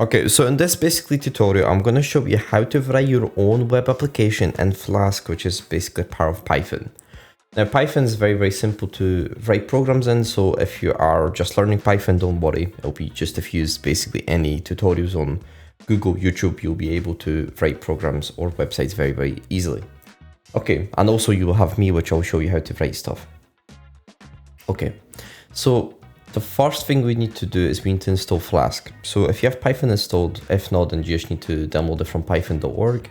Okay, so in this basically tutorial, I'm going to show you how to write your own web application in Flask, which is basically part of Python. Now, Python is very, very simple to write programs in. So if you are just learning Python, don't worry. It'll be just if you use basically any tutorials on Google, YouTube, you'll be able to write programs or websites very, very easily. Okay, and also you will have me, which I'll show you how to write stuff. Okay, so the first thing we need to do is we need to install Flask. So if you have Python installed, if not, then you just need to download it from python.org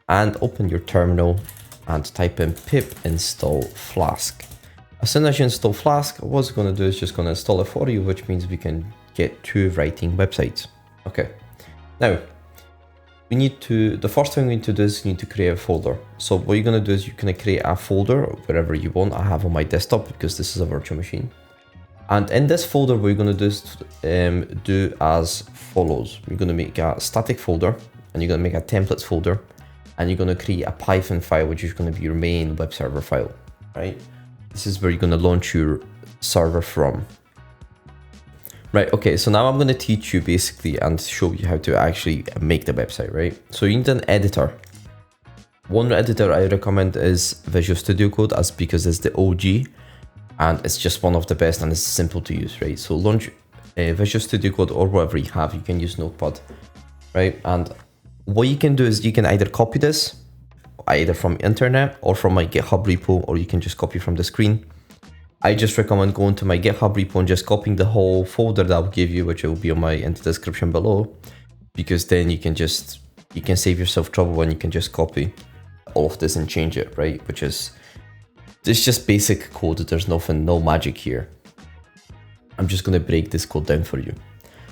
and open your terminal and type in pip install Flask. As soon as you install Flask, what it's going to do is just going to install it for you, which means we can get to writing websites. Okay, now the first thing we need to do is you need to create a folder. So what you're going to do is you're going to create a folder wherever you want. I have on my desktop because this is a virtual machine. And in this folder, what you're going to do is do as follows. You're going to make a static folder and you're going to make a templates folder and you're going to create a Python file, which is going to be your main web server file, right? This is where you're going to launch your server from. Right, okay, so now I'm going to teach you basically and show you how to actually make the website, right? So you need an editor. One editor I recommend is Visual Studio Code because it's the OG and it's just one of the best and it's simple to use, right? So launch Visual Studio Code or whatever you have, you can use Notepad, right? And what you can do is you can either copy this either from internet or from my GitHub repo, or you can just copy from the screen. I just recommend going to my GitHub repo and just copying the whole folder that I'll give you, which will be in the description below, because then you can save yourself trouble when you can just copy all of this and change it, right? It's just basic code. There's no magic here. I'm just going to break this code down for you.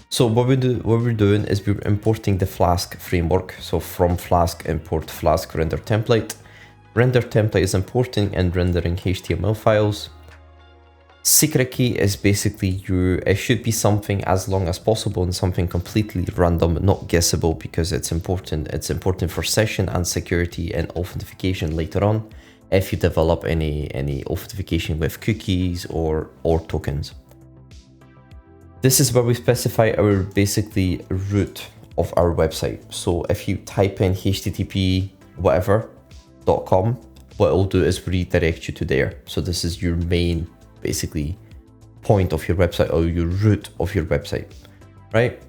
So what we're doing is we're importing the Flask framework. So from Flask, import Flask render template. Render template is important in rendering HTML files. Secret key is basically it should be something as long as possible and something completely random, not guessable, because it's important. It's important for session and security and authentication later on if you develop any authentication with cookies or tokens. This is where we specify our basically root of our website. So if you type in http whatever.com, what it'll do is redirect you to there. So this is your main basically point of your website or your root of your website, right?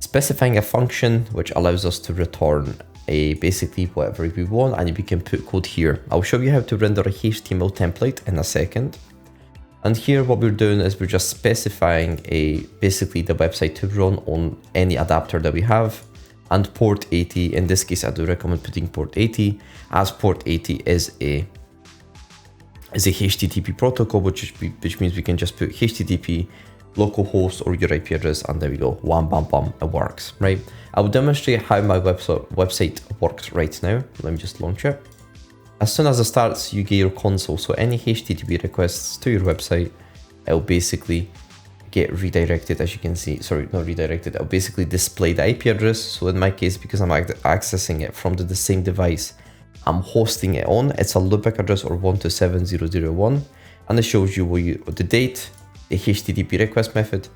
Specifying a function which allows us to return basically whatever we want, and we can put code here. I'll show you how to render a HTML template in a second. And here what we're doing is we're just specifying basically the website to run on any adapter that we have, and port 80. In this case, I do recommend putting port 80, as port 80 is a HTTP protocol, which means we can just put HTTP localhost or your IP address, and there we go. Wham, bam, bam, it works, right? I will demonstrate how my website works right now. Let me just launch it. As soon as it starts, you get your console. So any HTTP requests to your website, it'll basically get redirected, as you can see. Sorry, not redirected. It'll basically display the IP address. So in my case, because I'm accessing it from the same device I'm hosting it on, it's a loopback address or 127.0.0.1, and it shows you the date, the HTTP request method,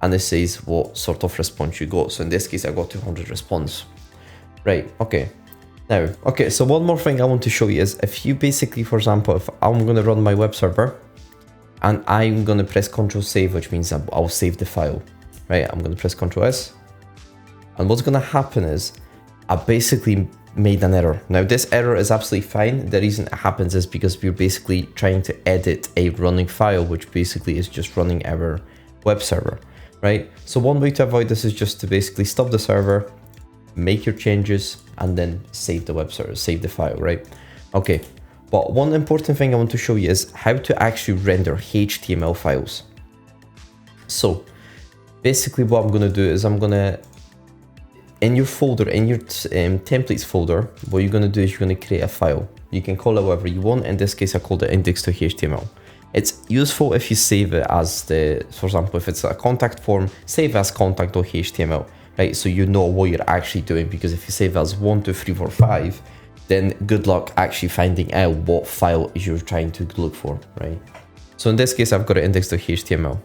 and it says what sort of response you got. So in this case, I got 200 response. Right, okay. Now, okay, so one more thing I want to show you is if you basically, for example, if I'm going to run my web server and I'm going to press Ctrl save, which means I'll save the file, right? I'm going to press Ctrl S. And what's going to happen is I basically made an error. Now, this error is absolutely fine. The reason it happens is because we're basically trying to edit a running file, which basically is just running our web server, right? So one way to avoid this is just to basically stop the server, make your changes, and then save the web server, save the file, right? Okay, but one important thing I want to show you is how to actually render HTML files. So basically what I'm gonna do is in your folder, in your templates folder, what you're gonna do is you're gonna create a file. You can call it whatever you want. In this case, I called it index.html. It's useful if you save it as for example, if it's a contact form, save as contact.html. Right, so you know what you're actually doing, because if you save as 1, 2, 3, 4, 5, then good luck actually finding out what file you're trying to look for, right? So in this case, I've got an index.html.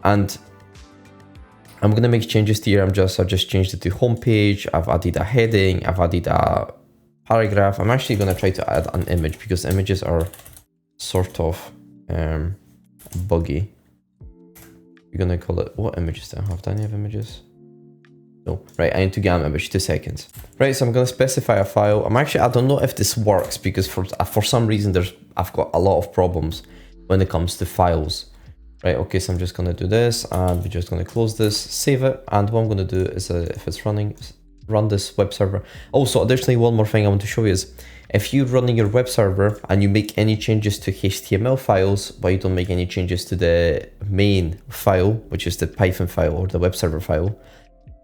And I'm gonna make changes here. I've just changed it to homepage. I've added a heading. I've added a paragraph. I'm actually gonna try to add an image because images are sort of buggy. We're gonna call it, what images do I have? Do I have images? No, right, I need to get an image, 2 seconds. Right, so I'm gonna specify a file. I don't know if this works because for some reason I've got a lot of problems when it comes to files. Right, okay, so I'm just gonna do this and we're just gonna close this, save it. And what I'm gonna do is if it's running, run this web server. Also, additionally, one more thing I want to show you is if you're running your web server and you make any changes to HTML files, but you don't make any changes to the main file, which is the Python file or the web server file,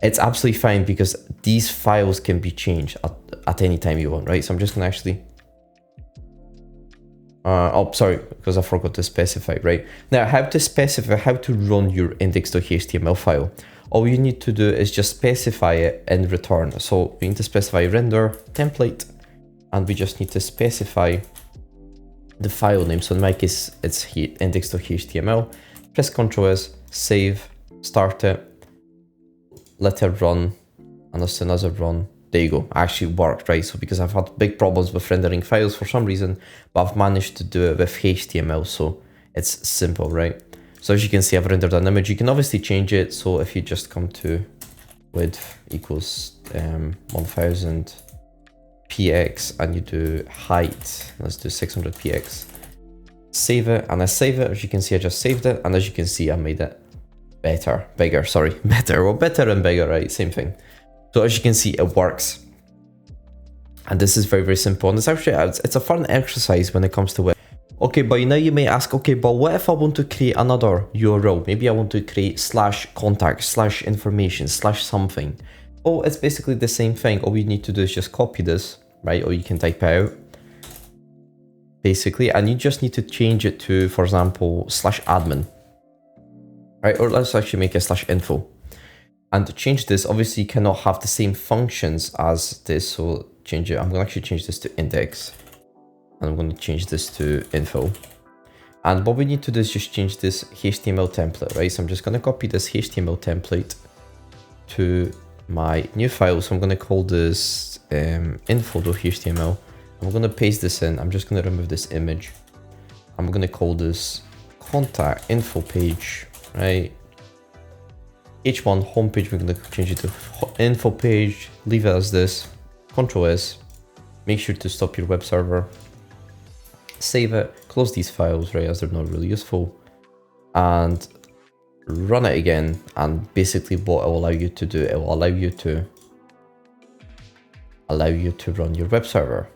it's absolutely fine because these files can be changed at any time you want, right? So I'm just gonna actually, oh, sorry, because I forgot to specify, right? Now, how to specify how to run your index.html file. All you need to do is just specify it in return. So we need to specify render template, and we just need to specify the file name. So in my case, it's index.html. Press Ctrl S, save, start it, let it run, and as soon as it run, there you go, actually worked, right? So because I've had big problems with rendering files for some reason, but I've managed to do it with HTML, so it's simple, right? So as you can see, I've rendered an image. You can obviously change it. So if you just come to width equals 1000 px and you do height, let's do 600 px, save it, and I save it. As you can see, I just saved it, and as you can see, I made it bigger, sorry, better and bigger, right? Same thing. So as you can see, it works. And this is very, very simple. And it's actually, it's a fun exercise when it comes to web. Okay, but now you may ask, okay, but what if I want to create another URL? Maybe I want to create /contact, /information, /something. Oh, it's basically the same thing. All you need to do is just copy this, right? Or you can type out, basically, and you just need to change it to, for example, /admin, right? Or let's actually make a /info. And to change this, obviously you cannot have the same functions as this, so change it. I'm gonna actually change this to index. And I'm going to change this to info. And what we need to do is just change this HTML template, right? So I'm just going to copy this HTML template to my new file. So I'm going to call this info.html. I'm going to paste this in. I'm just going to remove this image. I'm going to call this contact info page, right? H1 homepage, we're going to change it to info page. Leave it as this. Ctrl S. Make sure to stop your web server. Save it, close these files, right, as they're not really useful, and run it again. And basically what it will allow you to do, it will allow you to run your web server.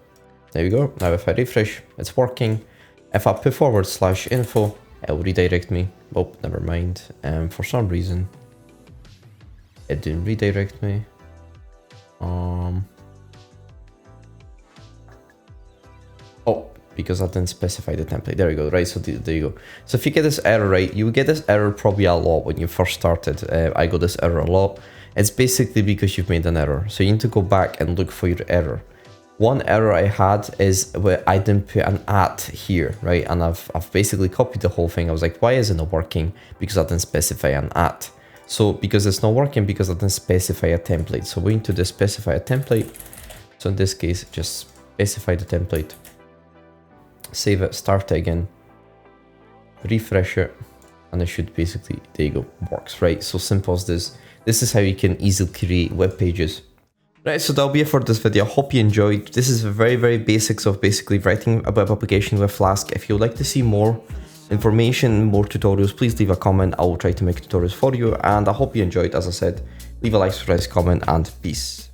There you go. Now if I refresh, it's working. If I put forward /info, it will redirect me. Oh, never mind. For some reason it didn't redirect me. Oh, because I didn't specify the template. There you go, right? So there you go. So if you get this error, right, you get this error probably a lot when you first started. I got this error a lot. It's basically because you've made an error. So you need to go back and look for your error. One error I had is where I didn't put an @ here, right? And I've basically copied the whole thing. I was like, why is it not working? Because I didn't specify an @. So because it's not working because I didn't specify a template. So we need to specify a template. So in this case, just specify the template. Save it, start it again, refresh it, and it should basically, there you go, works, right? So simple as this. This is how you can easily create web pages. Right, so that'll be it for this video. I hope you enjoyed. This is the very, very basics of basically writing a web application with Flask. If you would like to see more information, more tutorials, please leave a comment. I will try to make tutorials for you, and I hope you enjoyed. As I said, leave a like, subscribe, comment, and peace.